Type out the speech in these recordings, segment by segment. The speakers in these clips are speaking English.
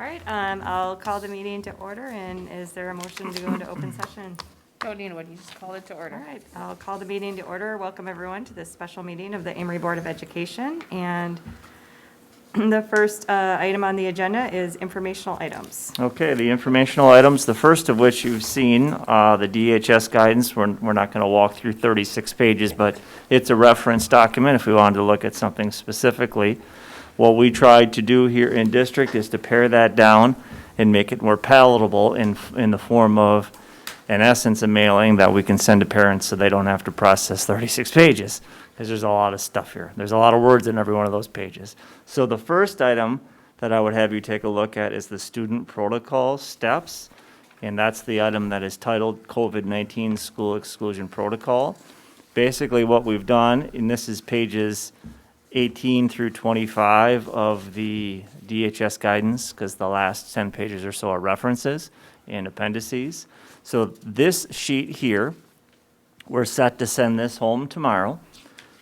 All right, I'll call the meeting to order, and is there a motion to go into open session? Don't need one, you just called it to All order. right, I'll call the meeting to order. Welcome, everyone, to this special meeting of the Amery Board of Education. And the first item on the agenda is informational items. Okay, the informational items, the first of which you've seen, the DHS guidance. We're not going to walk through 36 pages, but it's a reference document if we wanted to look at something specifically. What we tried to do here in district is to pare that down and make it more palatable in the form of, in essence, a mailing that we can send to parents so they don't have to process 36 pages, because there's a lot of stuff here. There's a lot of words in every one of those pages. So the first item that I would have you take a look at is the student protocol steps, and that's the item that is titled COVID-19 School Exclusion Protocol. Basically what we've done, and this is pages 18 through 25 of the DHS guidance, because the last 10 pages or so are references and appendices. So this sheet here, we're set to send this home tomorrow,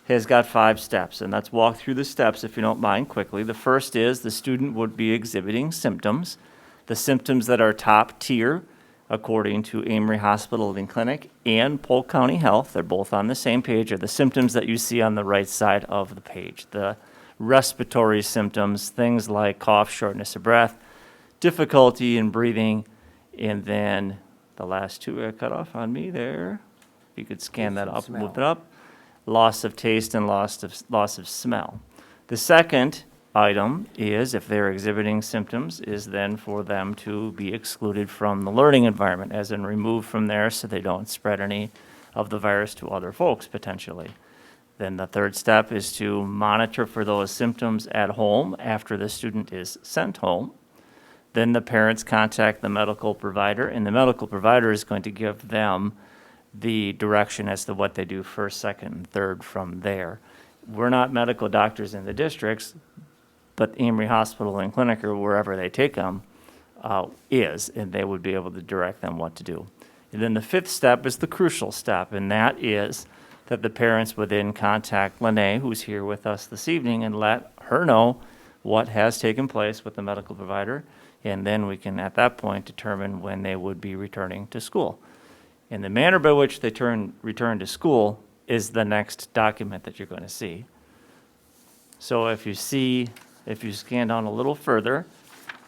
has got 5 steps, and let's walk through the steps if you don't mind quickly. The first is the student would be exhibiting symptoms. The symptoms that are top tier, according to Amery Hospital and Clinic and Polk County Health, they're both on the same page, are the symptoms that you see on the right side of the page. The respiratory symptoms, things like cough, shortness of breath, difficulty in breathing, and then the last 2 are cut off on me there. If you could scan that up, move it up. Loss of taste and loss of smell. The second item is, if they're exhibiting symptoms, is then for them to be excluded from the learning environment, as in removed from there so they don't spread any of the virus to other folks potentially. Then the third step is to monitor for those symptoms at home after the student is sent home. Then the parents contact the medical provider, and the medical provider is going to give them the direction as to what they do first, second, and third from there. We're not medical doctors in the districts, but Amery Hospital and Clinic, or wherever they take them, is, and they would be able to direct them what to do. And then the 5th step is the crucial step, and that is that the parents would then contact Lene, who's here with us this evening, and let her know what has taken place with the medical provider, and then we can, at that point, determine when they would be returning to school. And the manner by which they return to school is the next document that you're going to see. So if you scan down a little further,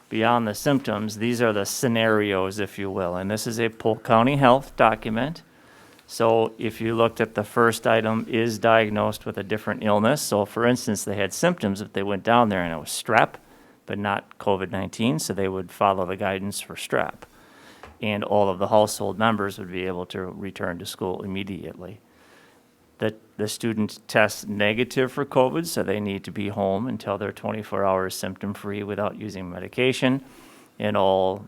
beyond the symptoms, these are the scenarios, if you will. And this is a Polk County Health document. So if you looked at the first item, is diagnosed with a different illness. So for instance, they had symptoms if they went down there and it was strep, but not COVID-19, so they would follow the guidance for strep. And all of the household members would be able to return to school immediately. The student tests negative for COVID, so they need to be home until they're 24 hours symptom-free without using medication, and all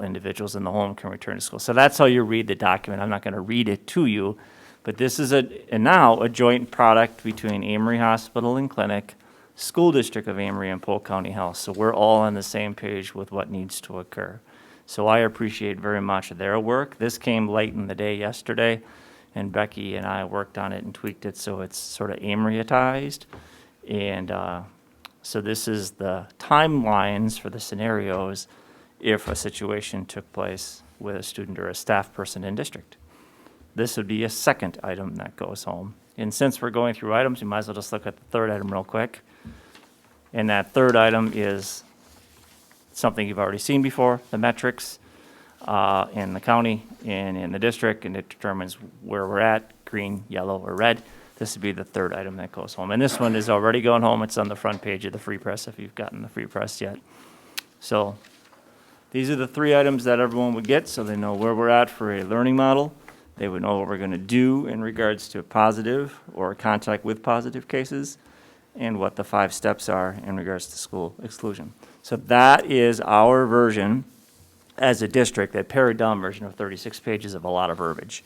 individuals in the home can return to school. So that's how you read the document. I'm not going to read it to you, but this is now a joint product between Amery Hospital and Clinic, School District of Amery, and Polk County Health. So we're all on the same page with what needs to occur. So I appreciate very much their work. This came late in the day yesterday, and Becky and I worked on it and tweaked it so it's sort of Ameryatized. And so this is the timelines for the scenarios if a situation took place with a student or a staff person in district. This would be a second item that goes home. And since we're going through items, you might as well just look at the third item real quick. And that third item is something you've already seen before, the metrics in the county and in the district, and it determines where we're at, green, yellow, or red. This would be the third item that goes home. And this one is already going home. It's on the front page of the Free Press if you've gotten the Free Press yet. So these are the 3 items that everyone would get, so they know where we're at for a learning model. They would know what we're going to do in regards to positive or contact with positive cases, and what the 5 steps are in regards to school exclusion. So that is our version as a district, a pared down version of 36 pages of a lot of verbiage.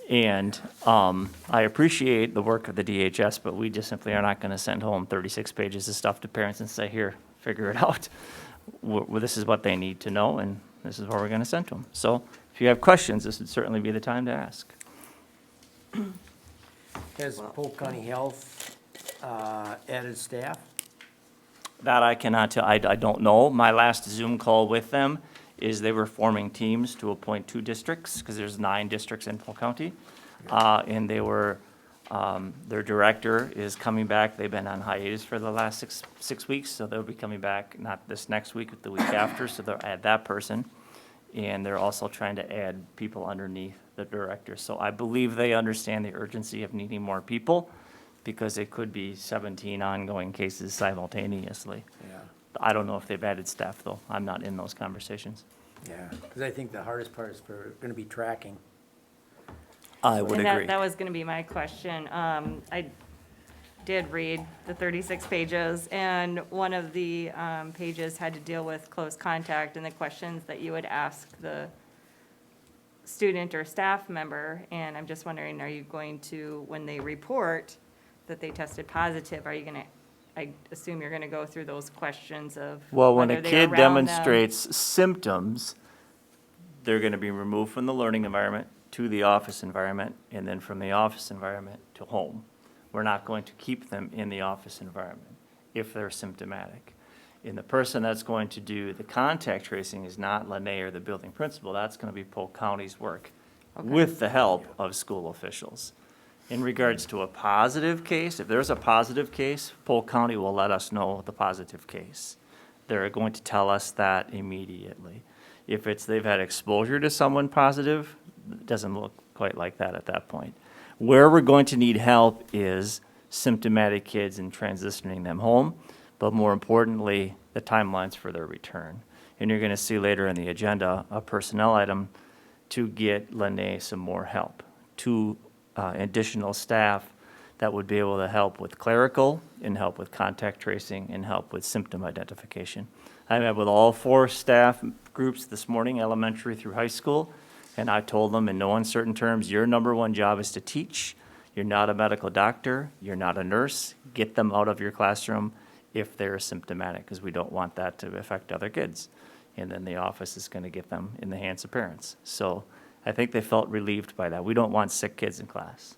And I appreciate the work of the DHS, but we just simply are not going to send home 36 pages of stuff to parents and say, here, figure it out. This is what they need to know, and this is what we're going to send to them. So if you have questions, this would certainly be the time to ask. Has Polk County Health added staff? That I cannot tell, I don't know. My last Zoom call with them is they were forming teams to appoint 2 districts, because there's 9 districts in Polk County. And they were, their director is coming back. They've been on hiatus for the last six weeks, so they'll be coming back not this next week, but the week after, so they'll add that person. And they're also trying to add people underneath the director. So I believe they understand the urgency of needing more people, because it could be 17 ongoing cases simultaneously. Yeah, I don't know if they've added staff, though. I'm not in those conversations. yeah, because I think the hardest part is gonna be tracking. I would And agree. that was going to be my question. I did read the 36 pages, and one of the pages had to deal with close contact and the questions that you would ask the student or staff member. And I'm just wondering, are you going to, when they report that they tested positive, are you going to, I assume you're going to go through those questions of Well, when a whether they're kid around them? demonstrates symptoms, they're going to be removed from the learning environment to the office environment, and then from the office environment to home. We're not going to keep them in the office environment if they're symptomatic. And the person that's going to do the contact tracing is not Lene or the building principal. That's going to be Polk County's work with the help of school officials. In regards to a positive case, if there's a positive case, Polk County will let us know the positive case. They're going to tell us that immediately. If it's they've had exposure to someone positive, it doesn't look quite like that at that point. Where we're going to need help is symptomatic kids and transitioning them home, but more importantly, the timelines for their return. And you're going to see later in the agenda a personnel item to get Lene some more help, 2 additional staff that would be able to help with clerical and help with contact tracing and help with symptom identification. I met with all 4 staff groups this morning, elementary through high school, and I told them in no uncertain terms, your number 1 job is to teach. You're not a medical doctor. You're not a nurse. Get them out of your classroom if they're symptomatic, because we don't want that to affect other kids. And then the office is going to get them in the hands of parents. So I think they felt relieved by that. We don't want sick kids in class.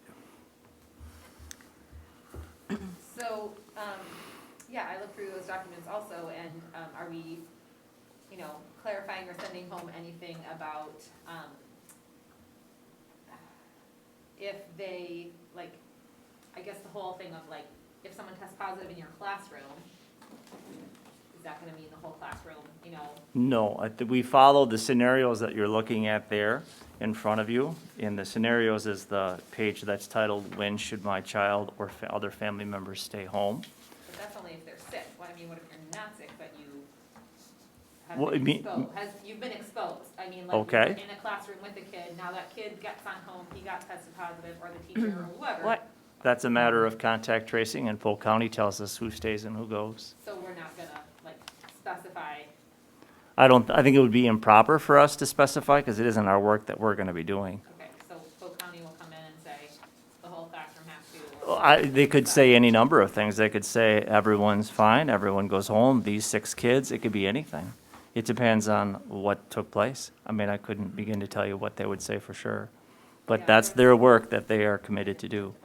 So, yeah, I looked through those documents also, and are we, clarifying or sending home anything about, if they, I guess the whole thing of if someone tests positive in your classroom, is that gonna mean the whole classroom, No, we followed the scenarios that you're looking at there in front of you. In the scenarios is the page that's titled, "When should my child or other family members stay home?" But that's only if they're sick. What if you're not sick, but you have Well, been I mean- exposed? You've been exposed. Okay. You're in a classroom with a kid, now that kid gets on home, he got tested positive, or the teacher or whoever. What, That's a matter of contact tracing, and Polk County tells us who stays and who goes. So we're not gonna, specify, I think it would be improper for us to specify, because it isn't our work that we're going to be doing. okay, so Polk County will come in and say, the whole classroom has to. They could say any number of things. They could say, everyone's fine, everyone goes home, these 6 kids, it could be anything. It depends on what took place. I mean, I couldn't begin to tell you what they would say for sure. But Yeah. that's their work that they are committed to do.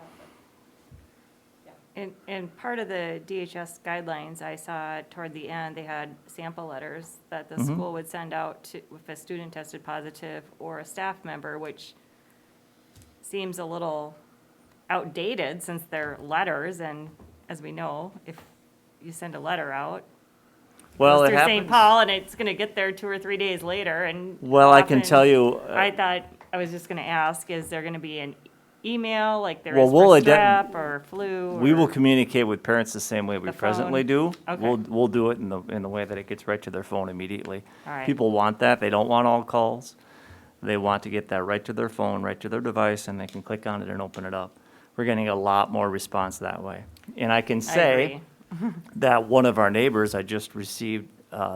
and part of the DHS guidelines, I saw toward the end, they had sample letters that the Mhm. school would send out to, if a student tested positive or a staff member, which seems a little outdated since they're letters, and as we know, if you send a letter out, Well, goes it through St. happens. Paul, and it's gonna get there 2 or 3 days later, and Well, I can often- tell you, I thought, I was just gonna ask, is there gonna be an email like there Well, is we'll for ident- strep or flu? we will or- communicate with parents the same way we The phone? presently do. Okay. We'll do it in the way that it gets right to their phone immediately. All right. People want that. They don't want all calls. They want to get that right to their phone, right to their device, and they can click on it and open it up. We're getting a lot more response that way. And I can I say agree. that one of our neighbors, I just received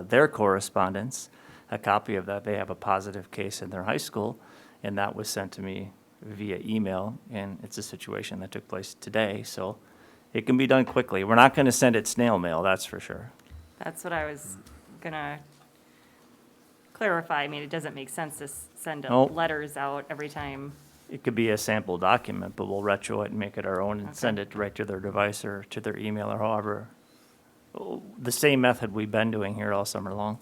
their correspondence, a copy of that. They have a positive case in their high school, and that was sent to me via email, and it's a situation that took place today, so it can be done quickly. We're not going to send it snail mail, that's for sure. That's what I was gonna clarify. I mean, it doesn't make sense to send Nope. letters out every time. It could be a sample document, but we'll retro it and make it our own and Okay. send it right to their device or to their email or however The same method we've been doing here all summer long.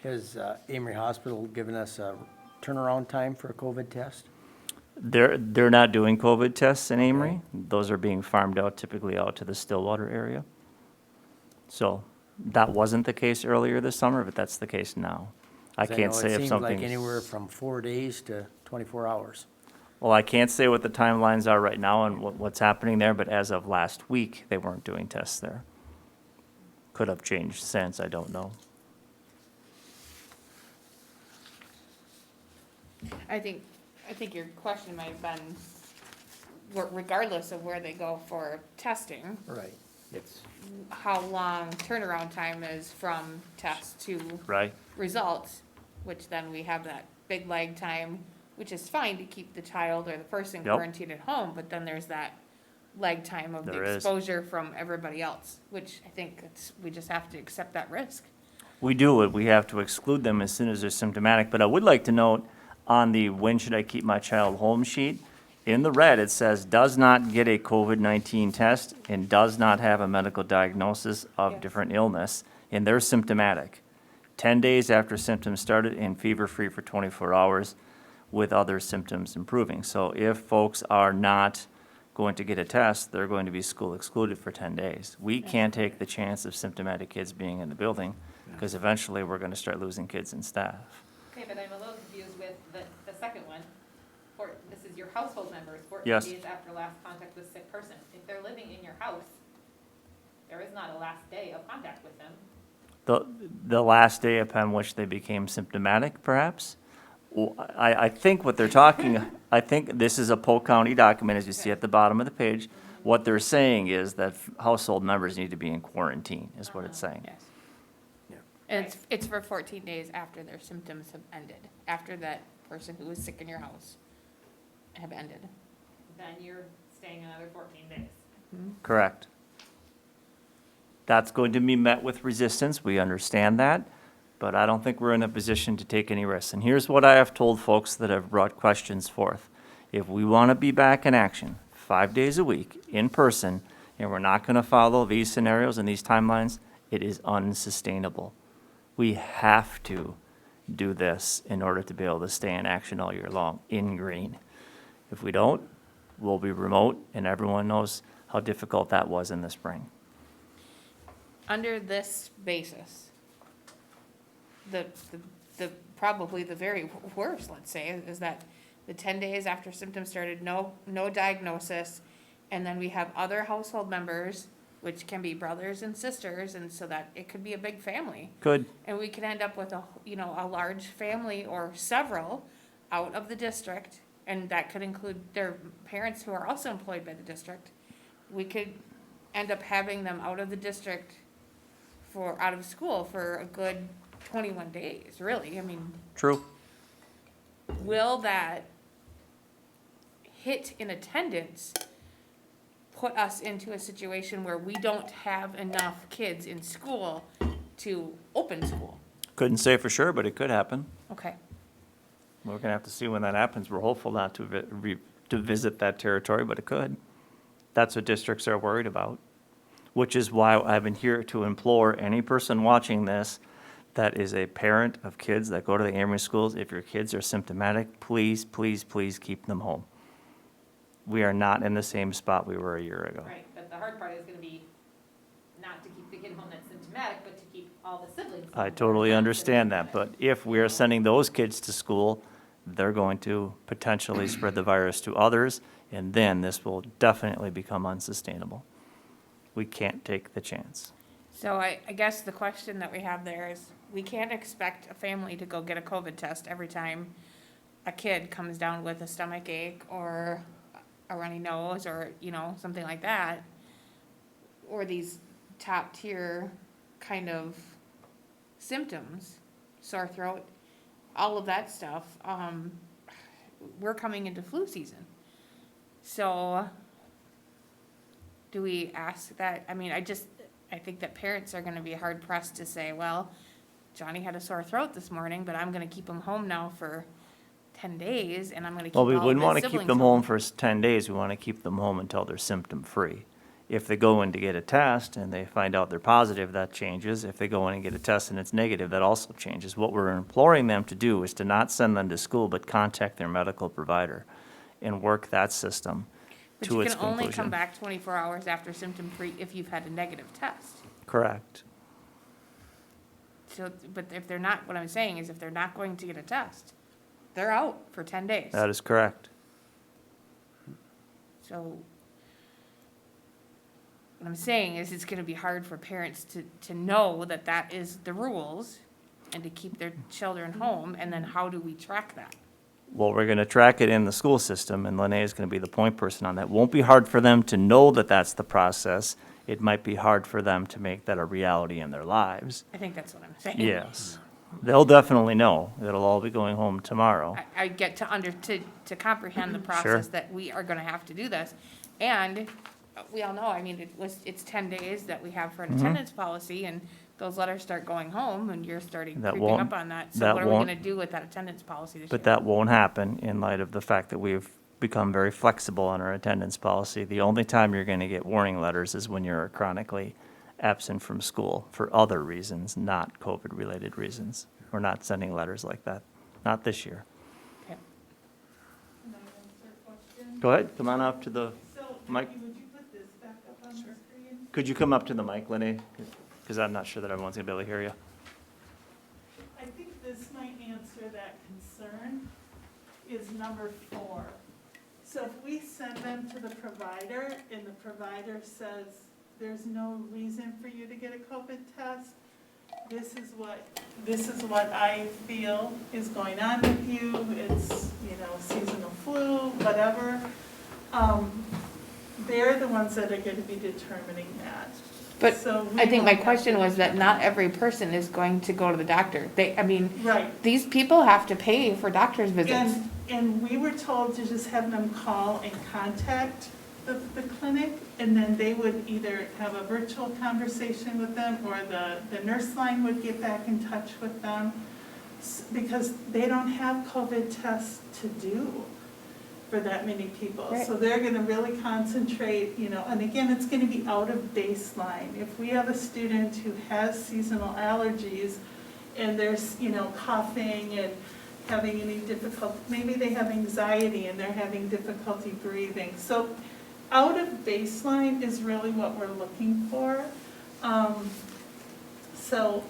Has Amery Hospital given us a turnaround time for a COVID test? They're not doing COVID tests in Amery. Those are being farmed out, typically out to the Stillwater area. So that wasn't the case earlier this summer, but that's the case now. I 'Cause can't know say if It seems like something. anywhere from 4 days to 24 hours. Well, I can't say what the timelines are right now and what's happening there, but as of last week, they weren't doing tests there. Could have changed since, I don't know. I think your question might have been, regardless of where they go for testing, Right. It's, how long turnaround time is from test to Right? results, which then we have that big lag time, which is fine to keep the child or the person Yep. quarantined at home, but then there's that lag time of the There is. exposure from everybody else, which I think we just have to accept that risk. We do it. We have to exclude them as soon as they're symptomatic. But I would like to note on the when should I keep my child home sheet, in the red, it says does not get a COVID-19 test and does not have a medical diagnosis of Yes. different illness, and they're symptomatic. 10 days after symptoms started and fever-free for 24 hours with other symptoms improving. So if folks are not going to get a test, they're going to be school excluded for 10 days. We can't take the chance of symptomatic kids being in the building, because eventually we're gonna start losing kids and staff. Okay, but I'm a little confused with the second one. This is your household members, 14 Yes. days after last contact with sick person. If they're living in your house, there is not a last day of contact with them. The last day upon which they became symptomatic, perhaps? Well, I think what they're talking, I think this is a Polk County document, as you see at the bottom of the page. What they're saying is that household members need to be in quarantine, is what it's saying. Yes. Yeah. And it's for 14 days after their symptoms have ended, after that person who was sick in your house have ended. Then you're staying another 14 days. Correct. That's going to be met with resistance, we understand that, but I don't think we're in a position to take any risks. And here's what I have told folks that have brought questions forth. If we want to be back in action 5 days a week, in person, and we're not going to follow these scenarios and these timelines, it is unsustainable. We have to do this in order to be able to stay in action all year long, in green. If we don't, we'll be remote, and everyone knows how difficult that was in the spring. Under this basis, probably the very worst, let's say, is that the 10 days after symptoms started, no diagnosis, and then we have other household members, which can be brothers and sisters, and so that it could be a big family. Good. And we could end up with a large family or several out of the district, and that could include their parents who are also employed by the district. We could end up having them out of the district out of school for a good 21 days, really. I mean, True. will that hit in attendance put us into a situation where we don't have enough kids in school to open school? Couldn't say for sure, but it could happen. Okay. We're gonna have to see when that happens. We're hopeful not to to visit that territory, but it could. That's what districts are worried about, which is why I've been here to implore any person watching this that is a parent of kids that go to the Amery schools, if your kids are symptomatic, please, please, please keep them home. We are not in the same spot we were a year ago. Right, but the hard part is gonna be not to keep the kid home that's symptomatic, but to keep all the siblings. I home totally that are not understand that, but symptomatic. if we are sending those kids to school, they're going to potentially spread the virus to others, and then this will definitely become unsustainable. We can't take the chance. So I guess the question that we have there is, we can't expect a family to go get a COVID test every time a kid comes down with a stomach ache or a runny nose or, something like that. Or these top tier kind of symptoms, sore throat, all of that stuff. We're coming into flu season. So do we ask that? I mean, I think that parents are gonna be hard pressed to say, well, Johnny had a sore throat this morning, but I'm gonna keep him home now for 10 days, and I'm gonna keep Well, all we of wouldn't his want to keep siblings them home for 10 days. We want to keep them home until they're symptom-free. If they go in to get a test and they find out they're positive, that changes. If they go in and get a test and it's negative, that also changes. What we're imploring them to do is to not send them to school, but contact their medical provider and work that system But to you its can only come conclusion. back 24 hours after symptom-free if you've had a negative test. Correct. So, but if they're not, what I'm saying is if they're not going to get a test, they're out for 10 days. That is correct. So what I'm saying is it's gonna be hard for parents to know that that is the rules and to keep their children home, and then how do we track that? Well, we're going to track it in the school system, and Lene is going to be the point person on that. Won't be hard for them to know that that's the process. It might be hard for them to make that a reality in their lives. I think that's what I'm saying. Yes. They'll definitely know. It'll all be going home tomorrow. I get to comprehend the process that we are gonna have to do this. And we all know, I mean, it's 10 days that we have for Mm-hmm. an attendance policy, and those letters start going home, and you're starting That creeping won't- up on that. So that what are we won't- gonna do with that attendance policy this year? But that won't happen in light of the fact that we've become very flexible on our attendance policy. The only time you're going to get warning letters is when you're chronically absent from school for other reasons, not COVID-related reasons. We're not sending letters like that, not this year. Okay. Can I answer a question? Go ahead, come on up to the, So, Mike? Vicki, would you put this back up on the screen? could you come up to the mic, Lenny? Because I'm not sure that everyone's going to be able to hear you. I think this might answer that concern, is number 4. So if we send them to the provider and the provider says, there's no reason for you to get a COVID test, this is what I feel is going on with you, it's, seasonal flu, whatever. They're the ones that are gonna be determining that. But So we I think my won't have question to was that determine. not every person is going to go to the doctor. Right. These people have to pay for doctor's visits. And we were told to just have them call and contact the clinic, and then they would either have a virtual conversation with them, or the nurse line would get back in touch with them, because they don't have COVID tests to do for that many people. Right. So they're gonna really concentrate, and again, it's gonna be out of baseline. If we have a student who has seasonal allergies, and there's, coughing and having any difficulty, maybe they have anxiety and they're having difficulty breathing. So out of baseline is really what we're looking for. So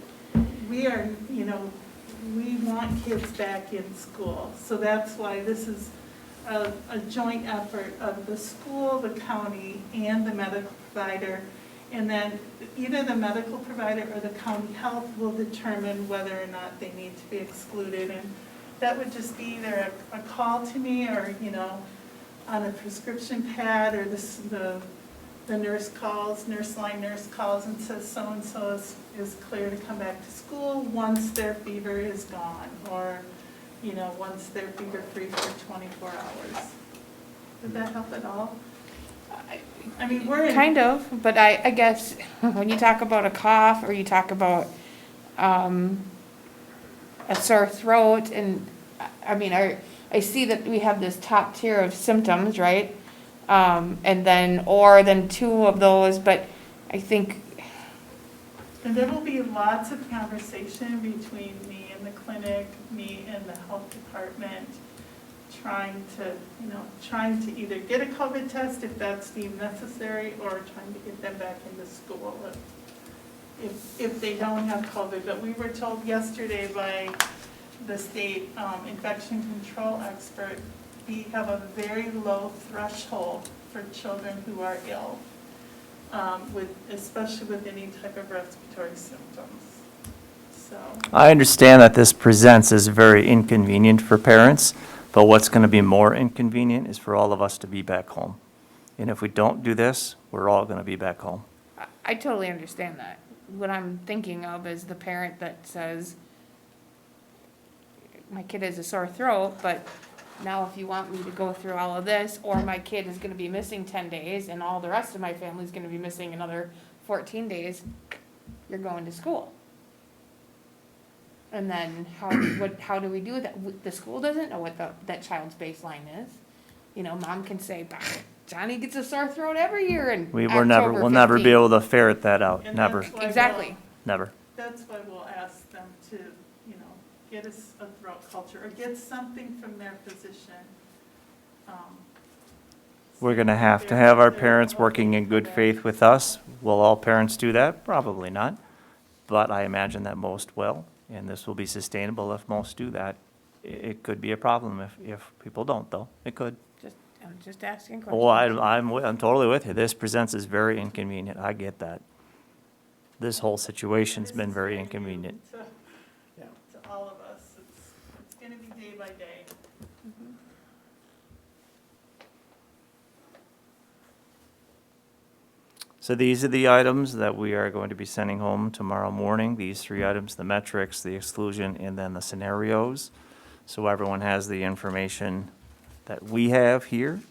we are, we want kids back in school. So that's why this is a joint effort of the school, the county, and the medical provider. And then either the medical provider or the county health will determine whether or not they need to be excluded. And that would just be either a call to me, or, on a prescription pad, or the nurse line nurse calls and says so-and-so is clear to come back to school once their fever is gone, or, once they're fever-free for 24 hours. Did that help at all? I mean, we're in. Kind of, but I guess when you talk about a cough, or you talk about a sore throat, and I see that we have this top tier of symptoms, right? And then 2 of those, but I think, And there will be lots of conversation between me and the clinic, me and the health department, trying to either get a COVID test if that's deemed necessary, or trying to get them back into school if they don't have COVID. But we were told yesterday by the state infection control expert, we have a very low threshold for children who are ill, especially with any type of respiratory symptoms. So, I understand that this presents as very inconvenient for parents, but what's going to be more inconvenient is for all of us to be back home. And if we don't do this, we're all going to be back home. I totally understand that. What I'm thinking of is the parent that says, my kid has a sore throat, but now if you want me to go through all of this, or my kid is gonna be missing 10 days, and all the rest of my family's gonna be missing another 14 days, you're going to school. And then how do we do that? The school doesn't know what that child's baseline is. Mom can say, "Bah, Johnny gets a sore throat every year in We'll never be 15th. able to ferret that out, And never, that's why Exactly. never. That's why we'll ask them to, get us a throat culture, or get something from their physician. We're gonna have to have our parents working in good faith with us. Will all parents do that? Probably not. But I imagine that most will, and this will be sustainable if most do that. It could be a problem if people don't, though. It could. I'm just asking questions. Oh, I'm totally with you. This presents as very inconvenient. I get that. This whole situation's been very inconvenient. To all of us, it's gonna be day by day. So these are the items that we are going to be sending home tomorrow morning. These 3 items, the metrics, the exclusion, and then the scenarios. So everyone has the information that we have here,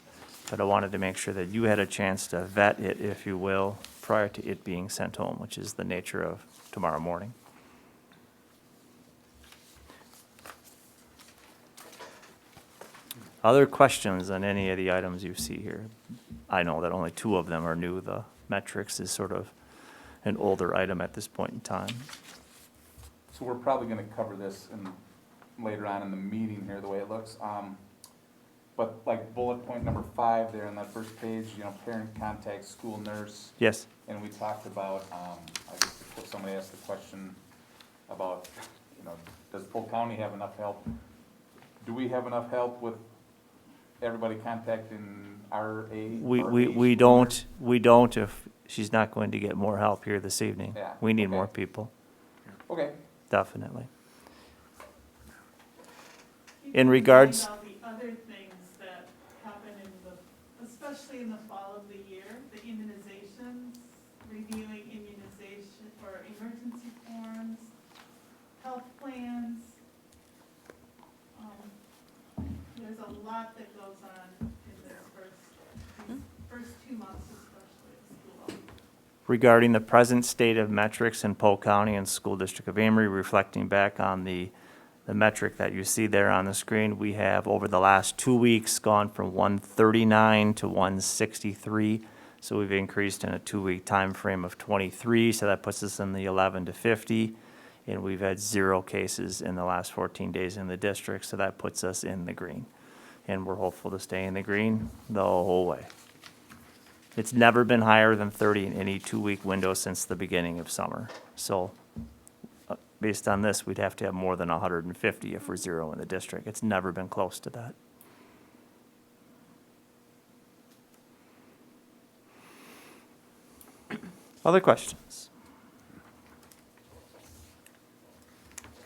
but I wanted to make sure that you had a chance to vet it, if you will, prior to it being sent home, which is the nature of tomorrow morning. Other questions on any of the items you see here? I know that only 2 of them are new. The metrics is sort of an older item at this point in time. So we're probably gonna cover this later on in the meeting here, the way it looks. But like bullet point number 5 there on that first page, parent contact school nurse. Yes? And we talked about, I guess somebody asked the question about, does Polk County have enough help? Do we have enough help with everybody contacting our aid? We don't if she's not going to get more help here this evening. Yeah, We need okay. more people, Okay, definitely. Keep In mind regards- all the other things that happen especially in the fall of the year, the immunizations, reviewing immunization or emergency forms, health plans. There's a lot that goes on in these first 2 months, especially of school. Regarding the present state of metrics in Polk County and School District of Amery, reflecting back on the metric that you see there on the screen, we have over the last 2 weeks gone from 139 to 163. So we've increased in a 2-week time frame of 23, so that puts us in the 11 to 50. And we've had 0 cases in the last 14 days in the district, so that puts us in the green. And we're hopeful to stay in the green the whole way. It's never been higher than 30 in any 2-week window since the beginning of summer. So based on this, we'd have to have more than 150 if we're 0 in the district. It's never been close to that. Other questions?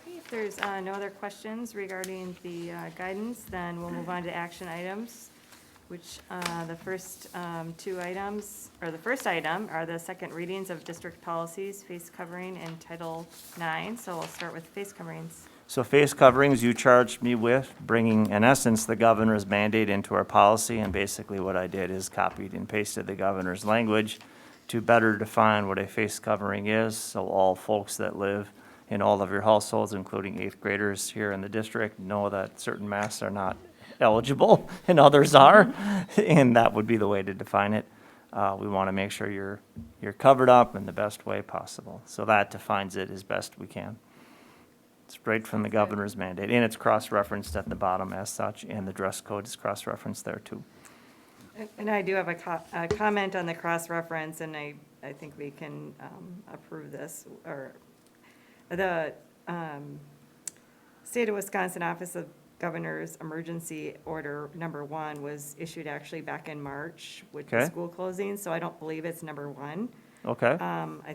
Okay, if there's no other questions regarding the guidance, then we'll move on to action items, which the first 2 items, or the first item, are the second readings of district policies, face covering, and Title IX. So we'll start with face coverings. So face coverings, you charged me with bringing, in essence, the governor's mandate into our policy, and basically what I did is copied and pasted the governor's language to better define what a face covering is, so all folks that live in all of your households, including 8th graders here in the district, know that certain masks are not eligible and others are, and that would be the way to define it. We want to make sure you're covered up in the best way possible, so that defines it as best we can. It's right from the governor's mandate, and it's cross-referenced at the bottom as such, and the dress code is cross-referenced there too. And I do have a comment on the cross-reference, and I think we can approve this, or the State of Wisconsin Office of Governor's Emergency Order number 1 was issued actually back in March with the Okay. school closing, so I don't believe it's number 1. Okay? I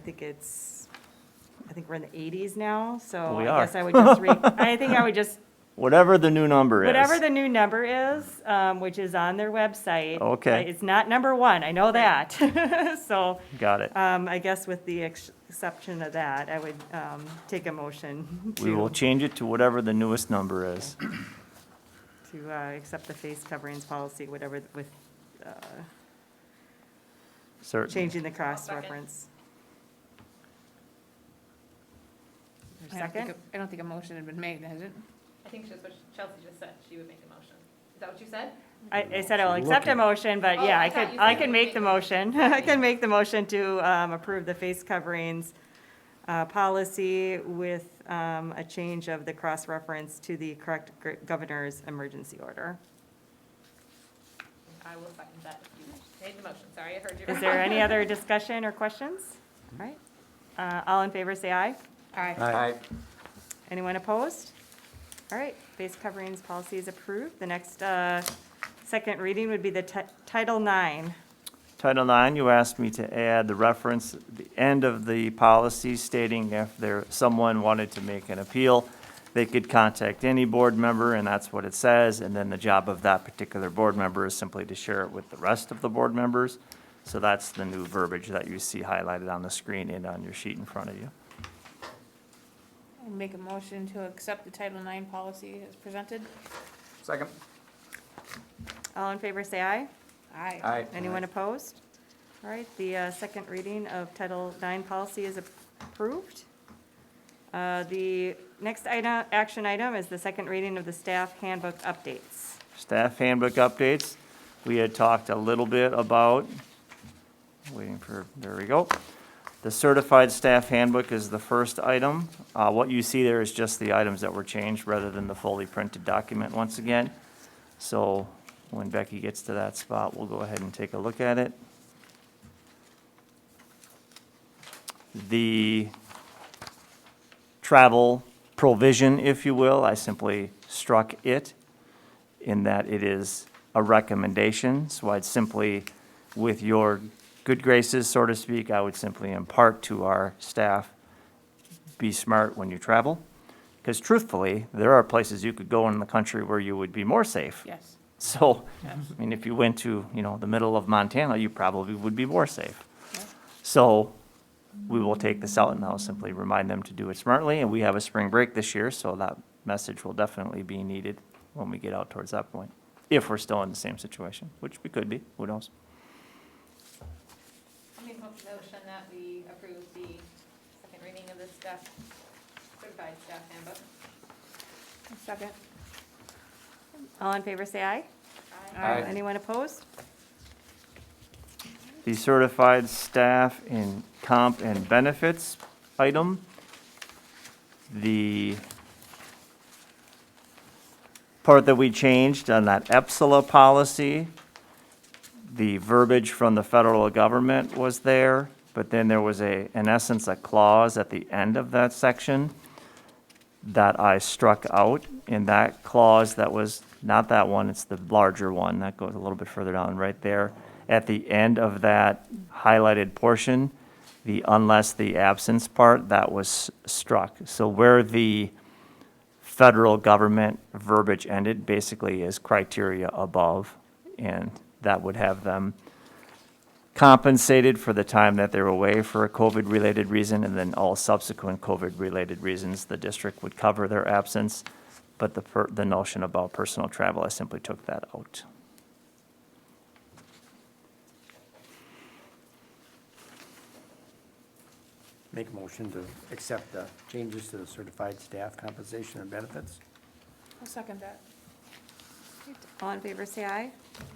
think we're in the 80s now, so We I are. guess I would just I think I would just, Whatever the new number is. whatever the new number is, which is on their website. Okay. It's not number 1, I know that. So, Got it. I guess with the exception of that, I would take a motion We will to change it to whatever the newest number is. accept the face coverings policy, whatever, with Certainly. changing the second. cross-reference. Second? I don't think a motion had been made, has it? I think that's what Chelsea just said, she would make a motion. Is that what you said? I said I'll accept a Looking. motion, but Oh, yeah, I I thought could, you I said can you make make the the motion. motion. I can make the motion to approve the face coverings policy with a change of the cross-reference to the correct governor's emergency order. I will second that if you made the motion. Sorry, I heard you. Is there any other discussion or questions? All right. All in favor, say aye. Aye. Aye. Anyone opposed? All right, face coverings policy is approved. The next second reading would be the Title IX. Title IX, you asked me to add the reference at the end of the policy stating if someone wanted to make an appeal, they could contact any board member, and that's what it says. And then the job of that particular board member is simply to share it with the rest of the board members. So that's the new verbiage that you see highlighted on the screen and on your sheet in front of you. I make a motion to accept the Title IX policy as presented. Second. All in favor, say aye. Aye. Aye. Anyone opposed? All right, the second reading of Title IX policy is approved. The next item, action item is the second reading of the staff handbook updates. Staff handbook updates. We had talked a little bit about, there we go. The certified staff handbook is the first item. What you see there is just the items that were changed rather than the fully printed document once again. So when Becky gets to that spot, we'll go ahead and take a look at it. The travel provision, if you will, I simply struck it in that it is a recommendation. So I'd simply, with your good graces, so to speak, I would simply impart to our staff, be smart when you travel. Because truthfully, there are places you could go in the country where you would be more safe. Yes. So, I mean, if you went to, the middle of Montana, you probably would be more safe. Yeah. So we will take this out and I'll simply remind them to do it smartly. And we have a spring break this year, so that message will definitely be needed when we get out towards that point. If we're still in the same situation, which we could be, who knows? I'll make a motion that we approve the second reading of the certified staff handbook. Second. All in favor, say aye. Aye. Anyone opposed? The certified staff in comp and benefits item. The part that we changed on that EPSALA policy, the verbiage from the federal government was there, but then there was in essence, a clause at the end of that section that I struck out. In that clause, that was not that one, it's the larger one, that goes a little bit further down right there. At the end of that highlighted portion, the unless the absence part, that was struck. So where the federal government verbiage ended basically is criteria above, and that would have them compensated for the time that they're away for a COVID-related reason, and then all subsequent COVID-related reasons, the district would cover their absence. But the notion about personal travel, I simply took that out. Make a motion to accept the changes to the certified staff compensation and benefits. I'll second that. All in favor, say aye.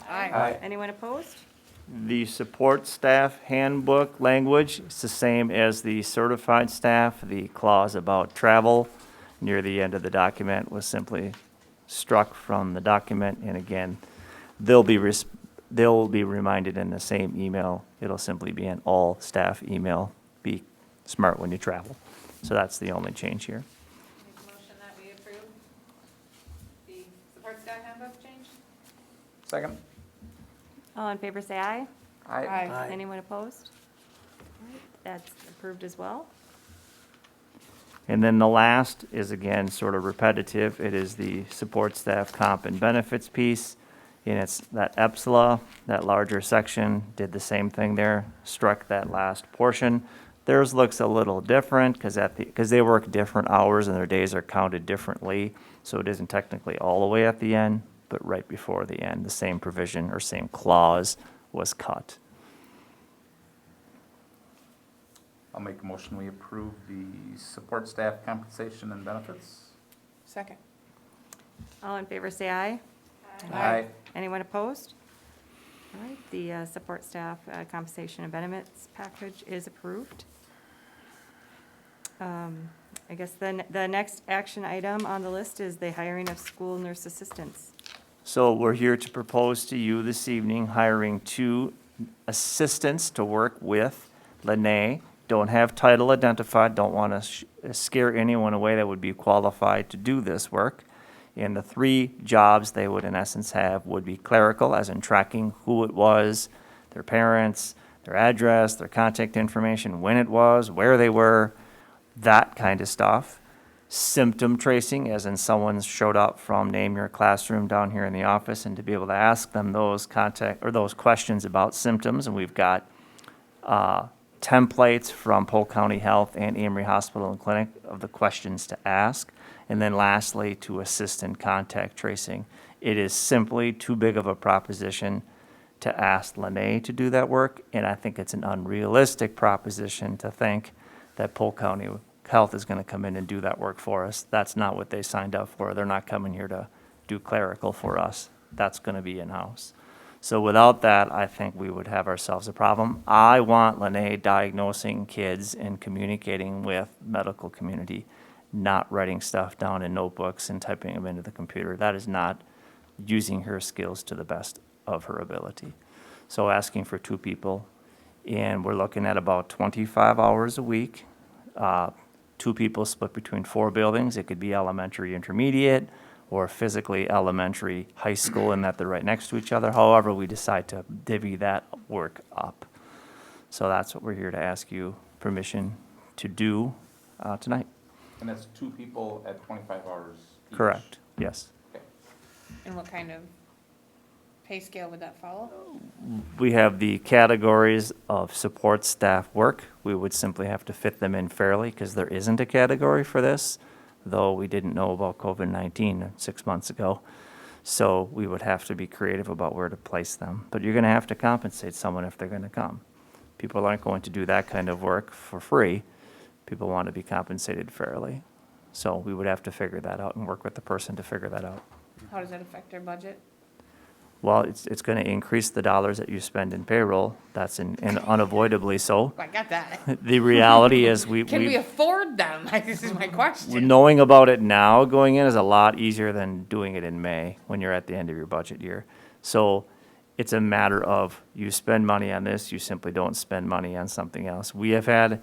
Aye. Anyone opposed? The support staff handbook language is the same as the certified staff. The clause about travel near the end of the document was simply struck from the document. And again, they'll be reminded in the same email. It'll simply be an all staff email. Be smart when you travel. So that's the only change here. Make a motion that we approve the support staff handbook change. Second. All in favor, say aye. Aye. Aye. Anyone opposed? All right, that's approved as well. And then the last is again sort of repetitive. It is the support staff comp and benefits piece. And it's that EPSLA, that larger section, did the same thing there, struck that last portion. Theirs looks a little different because they work different hours and their days are counted differently. So it isn't technically all the way at the end, but right before the end, the same provision or same clause was cut. I'll make a motion, we approve the support staff compensation and benefits. Second. All in favor, say aye. Aye. Anyone opposed? All right, the support staff compensation and benefits package is approved. I guess the next action item on the list is the hiring of school nurse assistants. So we're here to propose to you this evening hiring 2 assistants to work with Lene. Don't have title identified, don't want to scare anyone away that would be qualified to do this work. And the 3 jobs they would in essence have would be clerical, as in tracking who it was, their parents, their address, their contact information, when it was, where they were, that kind of stuff. Symptom tracing, as in someone showed up from name your classroom down here in the office, and to be able to ask them those those questions about symptoms. And we've got templates from Polk County Health and Amery Hospital and Clinic of the questions to ask. And then lastly, to assist in contact tracing. It is simply too big of a proposition to ask Lene to do that work, and I think it's an unrealistic proposition to think that Polk County Health is going to come in and do that work for us. That's not what they signed up for. They're not coming here to do clerical for us. That's going to be in-house. So without that, I think we would have ourselves a problem. I want Lene diagnosing kids and communicating with medical community, not writing stuff down in notebooks and typing them into the computer. That is not using her skills to the best of her ability. So asking for 2 people, and we're looking at about 25 hours a week. 2 people split between 4 buildings. It could be elementary, intermediate, or physically elementary, high school, in that they're right next to each other. However, we decide to divvy that work up. So that's what we're here to ask you permission to do tonight. And that's 2 people at 25 hours each? Correct, yes. Okay. And what kind of pay scale would that follow? We have the categories of support staff work. We would simply have to fit them in fairly because there isn't a category for this, though we didn't know about COVID-19 6 months ago. So we would have to be creative about where to place them. But you're going to have to compensate someone if they're going to come. People aren't going to do that kind of work for free. People want to be compensated fairly. So we would have to figure that out and work with the person to figure that out. How does that affect our budget? Well, it's going to increase the dollars that you spend in payroll. That's unavoidably so. I got that. The reality is Can we afford them? This is my question. knowing about it now going in is a lot easier than doing it in May when you're at the end of your budget year. So it's a matter of you spend money on this, you simply don't spend money on something else. We have had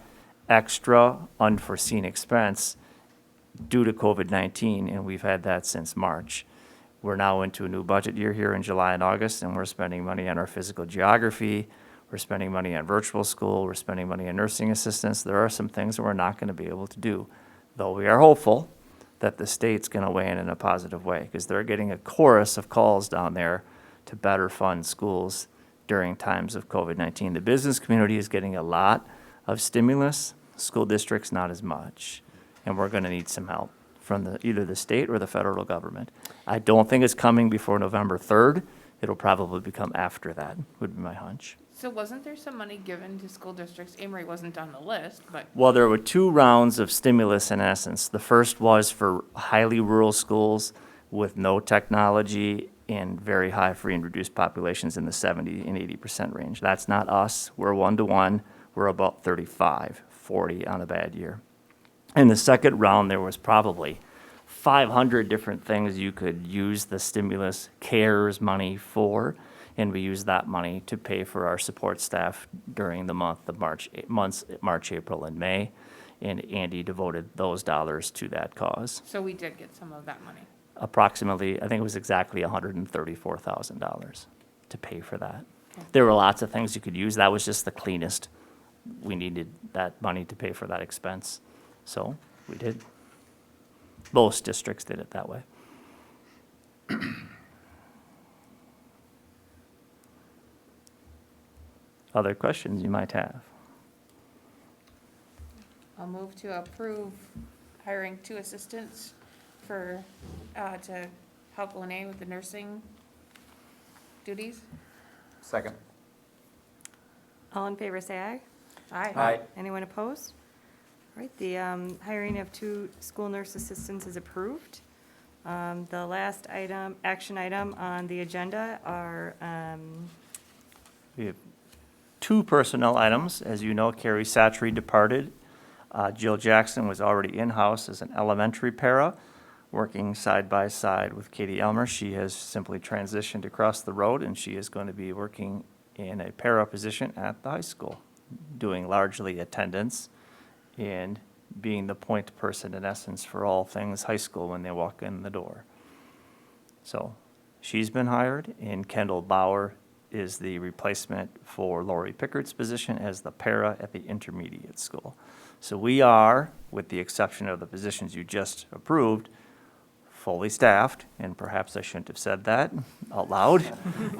extra unforeseen expense due to COVID-19, and we've had that since March. We're now into a new budget year here in July and August, and we're spending money on our physical geography, we're spending money on virtual school, we're spending money on nursing assistants. There are some things that we're not going to be able to do, though we are hopeful that the state's going to weigh in a positive way, because they're getting a chorus of calls down there to better fund schools during times of COVID-19. The business community is getting a lot of stimulus, school districts not as much, and we're going to need some help from either the state or the federal government. I don't think it's coming before November 3rd. It'll probably become after that, would be my hunch. So wasn't there some money given to school districts? Amery wasn't on the list, but Well, there were 2 rounds of stimulus in essence. The first was for highly rural schools with no technology and very high free and reduced populations in the 70 and 80% range. That's not us. We're 1-to-1. We're about 35, 40 on a bad year. In the second round, there was probably 500 different things you could use the stimulus CARES money for, and we used that money to pay for our support staff during the months, March, April, and May, and Andy devoted those dollars to that cause. so we did get some of that money. Approximately, I think it was exactly $134,000 to pay for that. There were lots of things you could use. That was just the cleanest. We needed that money to pay for that expense, so we did. Most districts did it that way. Other questions you might have? I'll move to approve hiring 2 assistants for, to help Lene with the nursing duties. Second. All in favor, say aye. Aye. Anyone opposed? All right, the hiring of 2 school nurse assistants is approved. The last item, action item on the agenda are, We have two personnel items. As you know, Carrie Satchery departed. Jill Jackson was already in-house as an elementary para, working side by side with Katie Elmer. She has simply transitioned across the road, and she is going to be working in a para position at the high school, doing largely attendance and being the point person in essence for all things high school when they walk in the door. So she's been hired, and Kendall Bauer is the replacement for Lori Pickard's position as the para at the intermediate school. So we are, with the exception of the positions you just approved, fully staffed, and perhaps I shouldn't have said that out loud,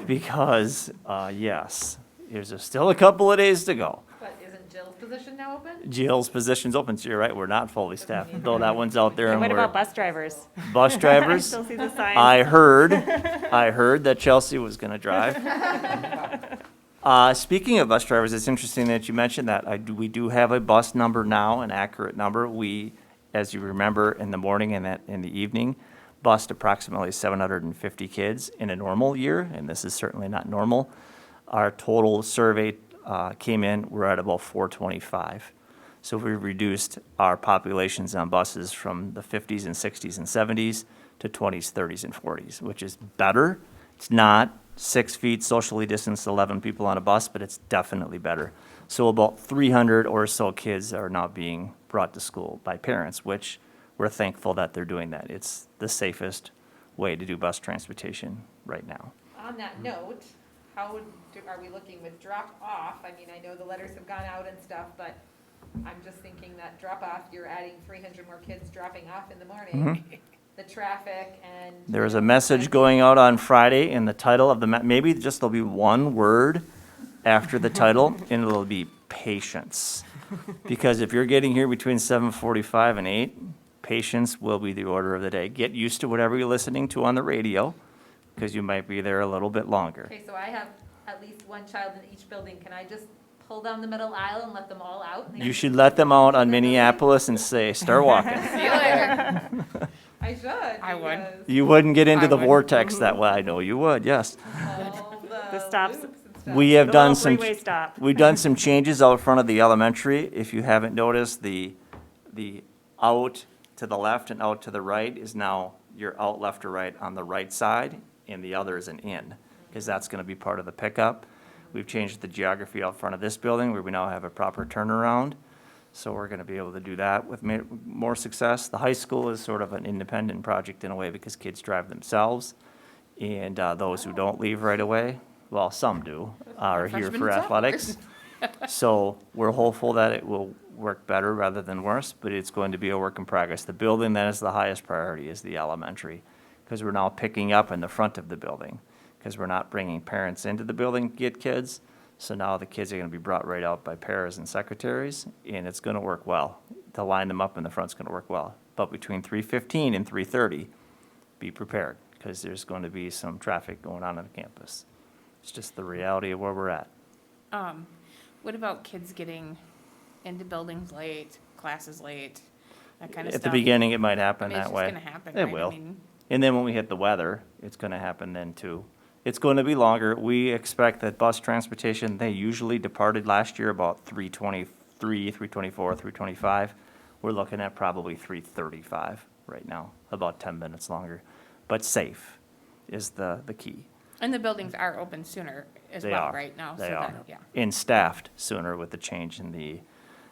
because, yes, there's still a couple of days to go. But isn't Jill's position now open? Jill's position's open, so you're right, we're not fully staffed, though that one's out there. and And what about we're bus drivers? bus I drivers? still see the signs. I heard that Chelsea was gonna drive. Speaking of bus drivers, it's interesting that you mentioned that. We do have a bus number now, an accurate number. We, as you remember, in the morning and in the evening, bused approximately 750 kids in a normal year, and this is certainly not normal. Our total survey came in, we're at about 425. So we've reduced our populations on buses from the 50s and 60s and 70s to 20s, 30s, and 40s, which is better. It's not 6 feet socially distanced, 11 people on a bus, but it's definitely better. So about 300 or so kids are now being brought to school by parents, which we're thankful that they're doing that. It's the safest way to do bus transportation right now. On that note, are we looking with drop off? I mean, I know the letters have gone out and stuff, but I'm just thinking that drop off, you're adding 300 more kids dropping off in the morning. The traffic and. There is a message going out on Friday, and the title of the, maybe just there'll be one word after the title, and it'll be patience. Because if you're getting here between 7:45 and 8, patience will be the order of the day. Get used to whatever you're listening to on the radio, because you might be there a little bit longer. Okay, so I have at least one child in each building. Can I just pull down the middle aisle and let them all out? You should let them out on Minneapolis and say, start walking. See you later. I should. I would. because You wouldn't get into I the would. vortex that way. I know you would, yes. all The stops. loops and stuff. We have The done little some, freeway stop. we've done some changes out front of the elementary. If you haven't noticed, the out to the left and out to the right is now your out left or right on the right side, and the other is an in, because that's gonna be part of the pickup. We've changed the geography out front of this building where we now have a proper turnaround. So we're gonna be able to do that with more success. The high school is sort of an independent project in a way because kids drive themselves. And those who don't leave right away, well, some do, are here Freshmen for and athletics. So we're hopeful that it will work better rather than worse, but it's going to be a work in progress. The building that is the highest priority is the elementary, because we're now picking up in the front of the building, because we're not bringing parents into the building to get kids. So now the kids are gonna be brought right out by paras and secretaries, and it's gonna work well. To line them up in the front's gonna work well. But between 3:15 and 3:30, be prepared, because there's going to be some traffic going on the campus. It's just the reality of where we're at. What about kids getting into buildings late, classes late, that kind of At stuff? the beginning, it might I happen mean, it's that just way. gonna happen, It right? I will. mean, And then when we hit the weather, it's gonna happen then too. It's going to be longer. We expect that bus transportation, they usually departed last year about 3:23, 3:24, 3:25. We're looking at probably 3:35 right now, about 10 minutes longer. But safe is the key. and the buildings are open sooner as They well, are. right now, so They that, are. yeah. And staffed sooner with the change in the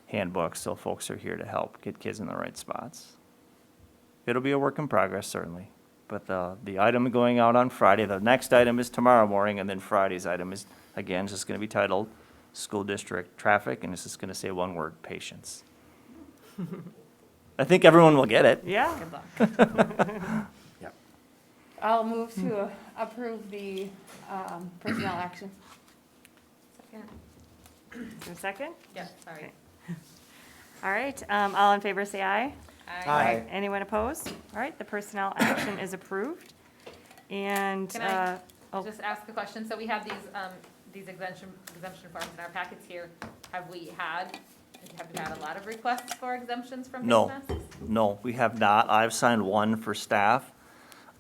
handbook, so folks are here to help get kids in the right spots. It'll be a work in progress, certainly. But the item going out on Friday, the next item is tomorrow morning, and then Friday's item is, again, just gonna be titled School District Traffic, and it's just gonna say one word, patience. I think everyone will get it. Yeah. Good luck. Yep. I'll move to approve the personnel action. Second. Is there a second? Yeah, sorry. All right, all in favor, say aye. Aye. Anyone opposed? All right, the personnel action is approved. And, Can I oh. just ask a question? So we have these exemption forms in our packets here. Have we had a lot of requests for exemptions from No. business? No, we have not. I've signed one for staff.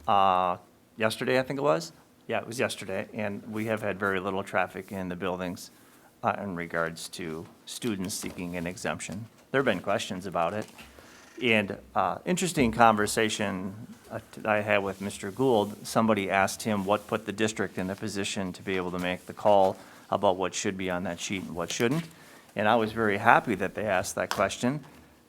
yesterday, I think it was. Yeah, it was yesterday, and we have had very little traffic in the buildings in regards to students seeking an exemption. There have been questions about it. And interesting conversation I had with Mr. Gould. Somebody asked him what put the district in a position to be able to make the call about what should be on that sheet and what shouldn't. And I was very happy that they asked that question,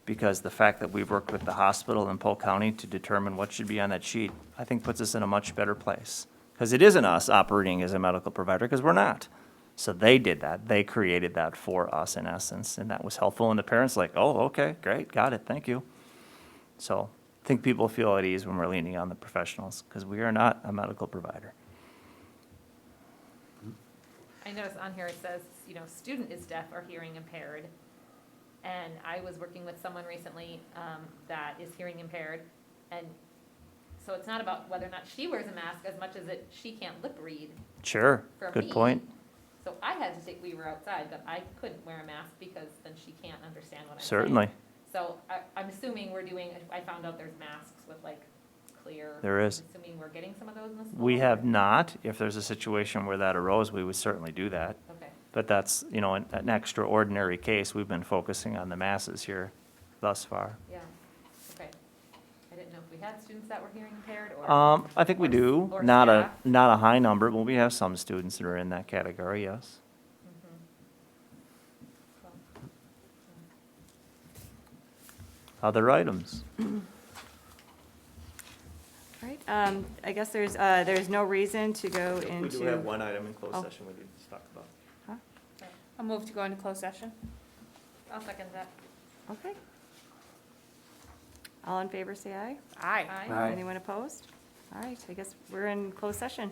because the fact that we've worked with the hospital in Polk County to determine what should be on that sheet, I think puts us in a much better place. Because it isn't us operating as a medical provider, because we're not. So they did that. They created that for us in essence, and that was helpful. And the parents like, oh, okay, great, got it, thank you. So I think people feel at ease when we're leaning on the professionals, because we are not a medical provider. I notice on here it says, you know, student is deaf or hearing impaired. And I was working with someone recently that is hearing impaired. And so it's not about whether or not she wears a mask as much as she can't lip read Sure, for me. good point. So I had to take, we were outside, but I couldn't wear a mask because then she can't understand what I'm saying. Certainly, So I'm assuming we're doing, I found out there's masks with like clear. there is. I'm assuming we're getting some of those in the school? We have not. If there's a situation where that arose, we would certainly do that. Okay, But that's, you know, an extraordinary case. We've been focusing on the masses here thus far. yeah, okay. I didn't know if we had students that were hearing impaired or. I think we or- do. or Not a, staff. not a high number, but we have some students that are in that category, yes. Mhm. Well, Other items? All right, I guess there's no reason to go into. We do have one item in closed Oh. session we need to talk about. I'll move to go into closed session. I'll second that. Okay. All in favor, say aye. Aye. Aye. Aye. Anyone opposed? All right, I guess we're in closed session.